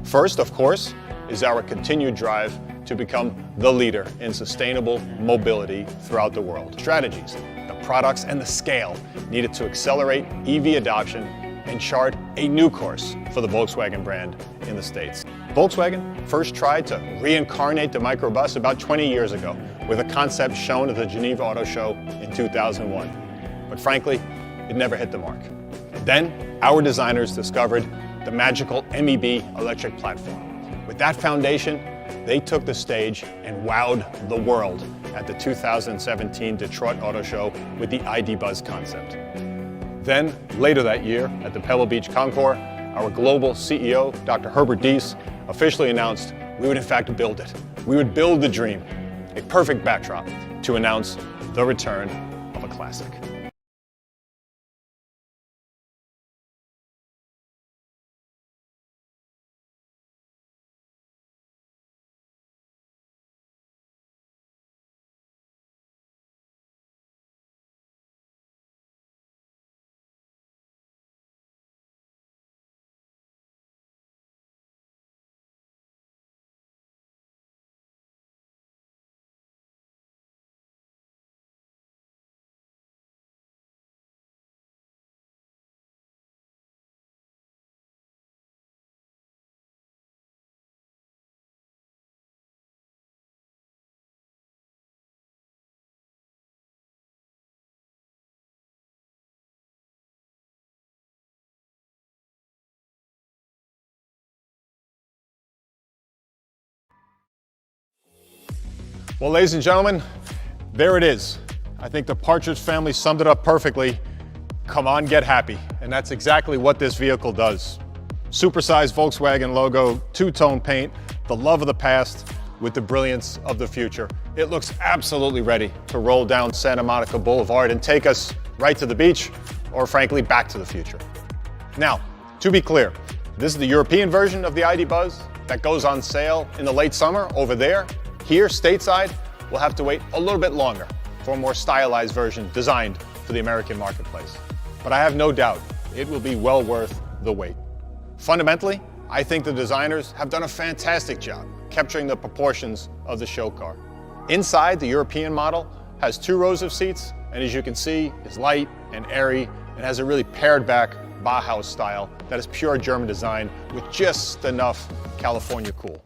First, of course, is our continued drive to become the leader in sustainable mobility throughout the world. Strategies, the products, and the scale needed to accelerate EV adoption and chart a new course for the Volkswagen brand in the States. Volkswagen first tried to reincarnate the microbus about 20 years ago with a concept shown at the Geneva Auto Show in 2001. But frankly, it never hit the mark. And then our designers discovered the magical MEB electric platform. With that foundation, they took the stage and wowed the world at the 2017 Detroit Auto Show with the ID Buzz concept. Then, later that year, at the Pebble Beach Concours, our global CEO, Dr. Herbert Diess, officially announced we would in fact build it. We would build the dream, a perfect backdrop to announce the return of a classic. Well, ladies and gentlemen, there it is. I think the Partridge family summed it up perfectly. Come on, get happy. And that's exactly what this vehicle does. Supersized Volkswagen logo, two-tone paint, the love of the past with the brilliance of the future. It looks absolutely ready to roll down Santa Monica Boulevard and take us right to the beach, or frankly, back to the future. Now, to be clear, this is the European version of the ID Buzz that goes on sale in the late summer over there. Here, stateside, we'll have to wait a little bit longer for a more stylized version designed for the American marketplace. But I have no doubt it will be well worth the wait. Fundamentally, I think the designers have done a fantastic job capturing the proportions of the show car. Inside, the European model has 2 rows of seats, and as you can see, is light and airy and has a really pared back Bauhaus style that is pure German design with just enough California cool.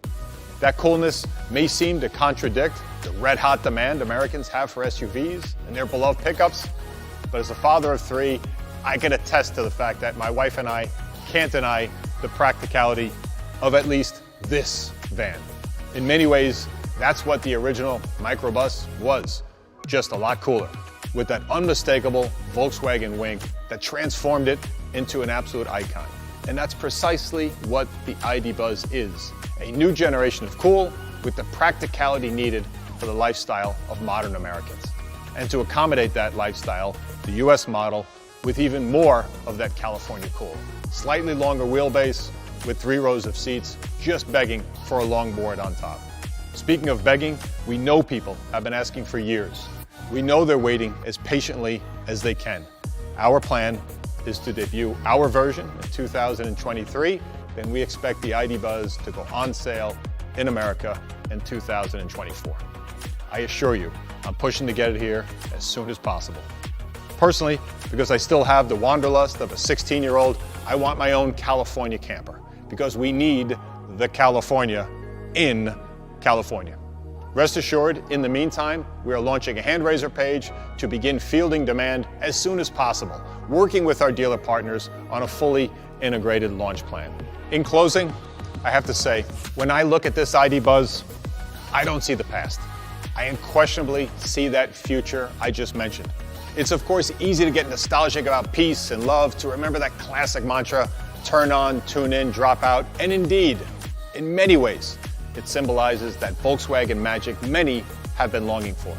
That coolness may seem to contradict the red-hot demand Americans have for SUVs and their beloved pickups, but as a father of 3, I can attest to the fact that my wife and I can't deny the practicality of at least this van. In many ways, that's what the original microbus was, just a lot cooler, with that unmistakable Volkswagen wing that transformed it into an absolute icon. And that's precisely what the ID Buzz is. A new generation of cool with the practicality needed for the lifestyle of modern Americans. And to accommodate that lifestyle, the US model with even more of that California cool. Slightly longer wheelbase with 3 rows of seats, just begging for a longboard on top. Speaking of begging, we know people have been asking for years. We know they're waiting as patiently as they can. Our plan is to debut our version in 2023, then we expect the ID Buzz to go on sale in America in 2024. I assure you, I'm pushing to get it here as soon as possible. Personally, because I still have the wanderlust of a 16-year-old, I want my own California camper, because we need the California in California. Rest assured, in the meantime, we are launching a hand raiser page to begin fielding demand as soon as possible, working with our dealer partners on a fully integrated launch plan. In closing, I have to say, when I look at this ID Buzz, I don't see the past. I unquestionably see that future I just mentioned. It's of course easy to get nostalgic about peace and love, to remember that classic mantra, turn on, tune in, drop out, and indeed, in many ways, it symbolizes that Volkswagen magic many have been longing for.